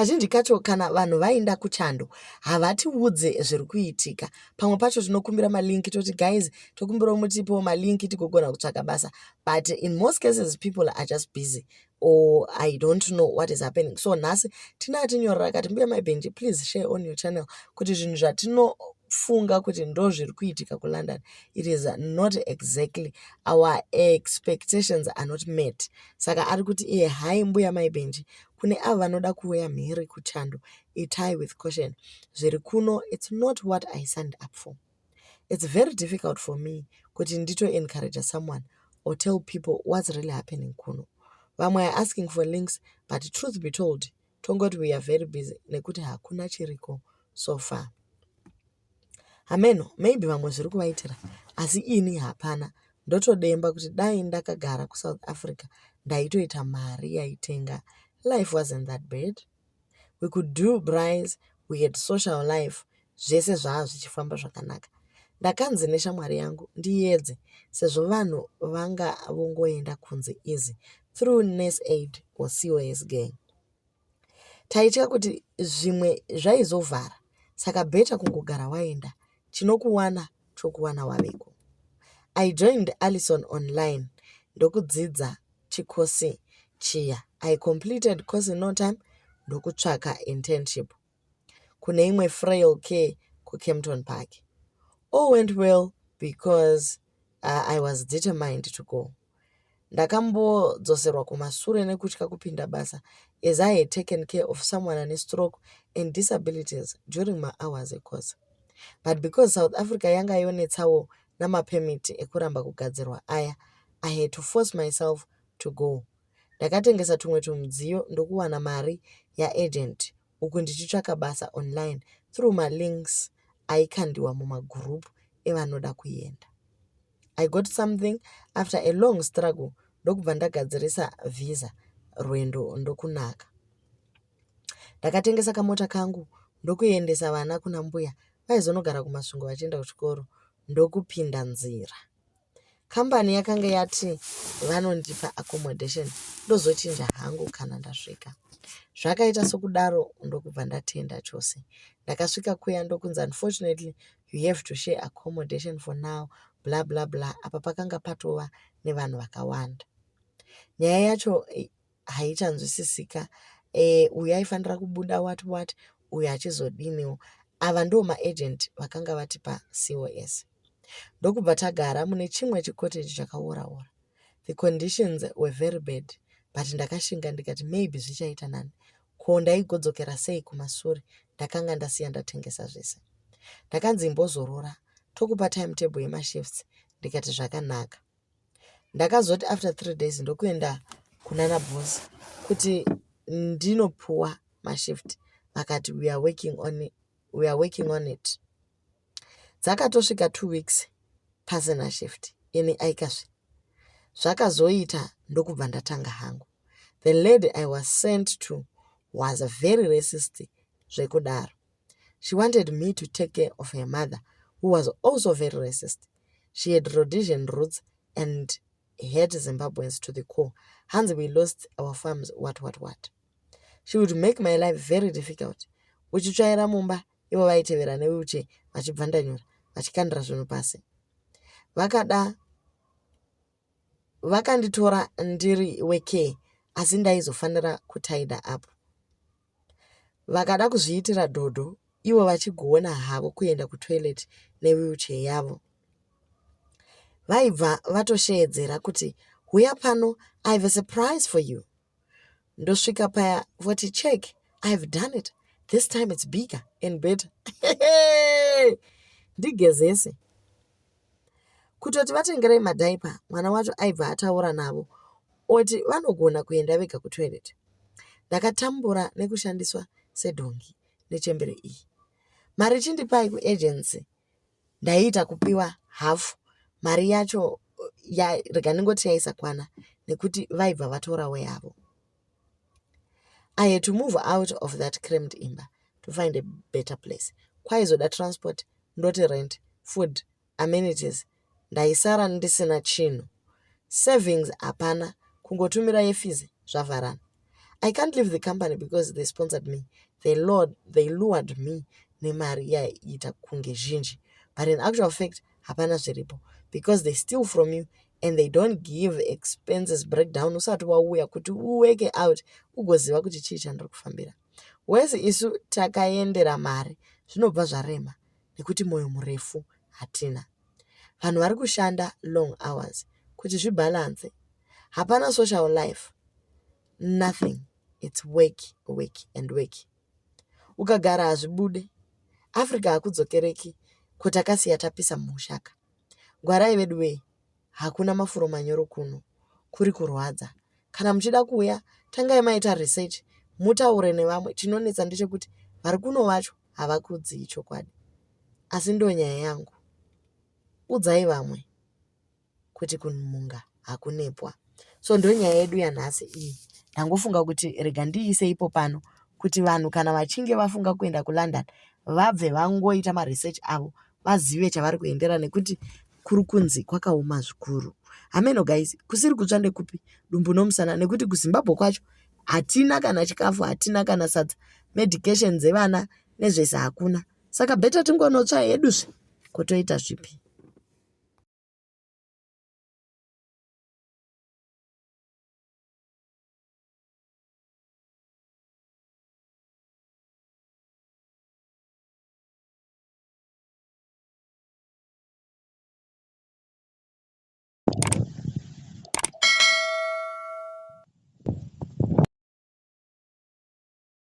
kazhinji kacho kana vanhu vaenda kuchando havatiudze zviri kuitika. Pamwe pacho tinokumbira malinki toti guys tokumbirawo mutipewo malinki tigogona kutsvaka basa, but in most cases people are just busy or I don't know what is happening. So nhasi tina atinyorera akati mbuya maibhenji please share on your channel kuti zvinhu zvatinofunga kuti ndo zviri kuitika kuLondon, it is not exactly, our expectations are not met. Saka ari kuti hai mbuya maibhenji kune ava vanoda kuuya mhiri kuchando, itai with caution. Zviri kuno, it's not what I signed up for. It's very difficult for me kuti ndito encourage someone or tell people what's really happening kuno. Vamwe are asking for links, but truth be told, tongoti we are very busy nekuti hakuna chiriko so far. Ameno, maybe vamwe zviri kuvaitira, asi ini hapana. Ndotodemba kuti dai ndakagara kuSouth Africa ndaitoita mari yaitenga. Life wasn't that bad. We could do braais, we had social life, zvese zvaa zvichifamba zvakanaka. Ndakanzi neshamwari yangu ndiedze sezvo vanhu vanga vongoenda kunze easy through Nurse Aid or COS gang. Taitya kuti zvimwe zvaizovhara, saka beta kungogara waenda, chinokuwana chokuwana waveko. I joined Alison online ndokudzidza chikosi chiya. I completed course in no time ndokutsvaka internship kune imwe frail care kuKempton Park. All went well because I was determined to go. Ndakambodzoserwa kumashure nekutya kupinda basa as I had taken care of someone ane stroke and disabilities during my hours course. But because South Africa yanga yonetsawo namapemiti ekuramba kugadzirwa aya, I had to force myself to go. Ndakatengesa tumwe tumudziyo ndokuwana mari yaagent uku ndichitsvaka basa online through my links aikandiwa mumagroup evanoda kuenda. I got something after a long struggle ndokubva ndagadzirisa visa rwendo ndokunaka. Ndakatengesa kamota kangu ndokuendesa vana kuna mbuya vaizonogara kumasvingo vachienda kuchikoro ndokupinda nzira. Kambani yakanga yati vanondipa accommodation ndozochinja hangu kana ndasvika. Zvakaita sokudaro ndokubva ndatenda chose. Ndakasvika kuya ndokunzi unfortunately you have to share accommodation for now blah blah blah. Apa pakanga patova nevanhu vakawanda. Nyaya yacho haichanzwisisika. Uyu aifanira kubuda what uyu achizodiniwo. Ava ndo maagent vakanga vatipa COS. Ndokubva tagara mune chimwe chikoteji chakaora-ora. The conditions were very bad, but ndakashinga ndikati maybe zvichaita nani. Ko ndaigodzokera sei kumashure, ndakanga ndasiya ndatengesa zvese. Ndakanzi imbozorora, tokupa timetable yemashifts, ndikati zvakanaka. Ndakazoti after 3 days ndokuenda kunana boss kuti ndinopuwa mashift. Vakati we are working on it. Dzakatosvika 2 weeks pasina shift. Ini aikazve. Zvakazoita ndokubva ndatanga hangu. The lady I was sent to was a very racist zvekudaro. She wanted me to take care of her mother, who was also very racist. She had Rhodesian roots and had Zimbabweans to the core. Hence we lost our farms, what. She would make my life very difficult. Uchichaira mumba, ivo vaitevera neuche, vachibvandanyura, vachikandira zvinhu pasi. Vakanditora ndiri weke, asi ndaizofanira kutaida apo. Vakada kuzviitira dhodho, ivo vachigona havo kuenda kutoilet newheelchair yavo. Vaibva vatosheedzera kuti huya pano, I have a surprise for you. Ndosvika paya voti check, I have done it. This time it's bigger and better. Ndigezese. Kutoti vatengerei madhaipa, mwana wacho aibva ataura navo, oti vanogona kuenda vega kutoilet. Ndakatambura nekushandiswa sedhongi nechembere iyi. Mari chindipai kuagency, ndaiita kupiwa half. Mari yacho rega ndingoti yaisakwana nekuti vaibva vatorawo yavo. I had to move out of that crammed imba to find a better place. Kwaizoda transport, ndoti rent, food, amenities. Ndaisara ndisina chinhu. Savings hapana, kungotumira yefizi zvavharana. I can't leave the company because they sponsored me. They lured me nemari yaiita kunge zhinji. But in actual fact, hapana zviripo. Because they steal from you and they don't give expenses breakdown. Usati wauya kuti uweke out ugoziva kuti chii chandiri kufambira. Wese isu takaendera mari zvinobva zvarema nekuti moyo murefu hatina. Vanhu vari kushanda long hours kuti zvibalance. Hapana social life. Nothing. It's work and work. Ukagara hazvibude. Africa hakudzokereki kutakasiya tapisa mushaka. Ngwarai vedu we, hakuna mafuro manyoro kuno. Kuri kurwadza. Kana muchida kuuya, tangai maita research. Mutaure nevamwe, chinonetsa ndechekuti vari kuno vacho havakudzii chokwadi. Asi ndo nyaya yangu. Udzai vamwe kuti kumunga hakunepwa. So ndo nyaya yedu yanhasi iyi. Ndangofunga kuti rega ndiise ipo pano kuti vanhu kana vachinge vafunga kuenda kuLondon vabve vangoita maresearch avo vazive chavari kuendera nekuti kuri kunzi kwakaoma zvikuru. Ameno guys, kusiri kutsva ndekupi dumbu nomusana nekuti kuZimbabwe kwacho hatina kana chikafu, hatina kana sadza, medication dzevana nezvese hakuna. Saka beta tingonotsva heduzve kotoita zvipi.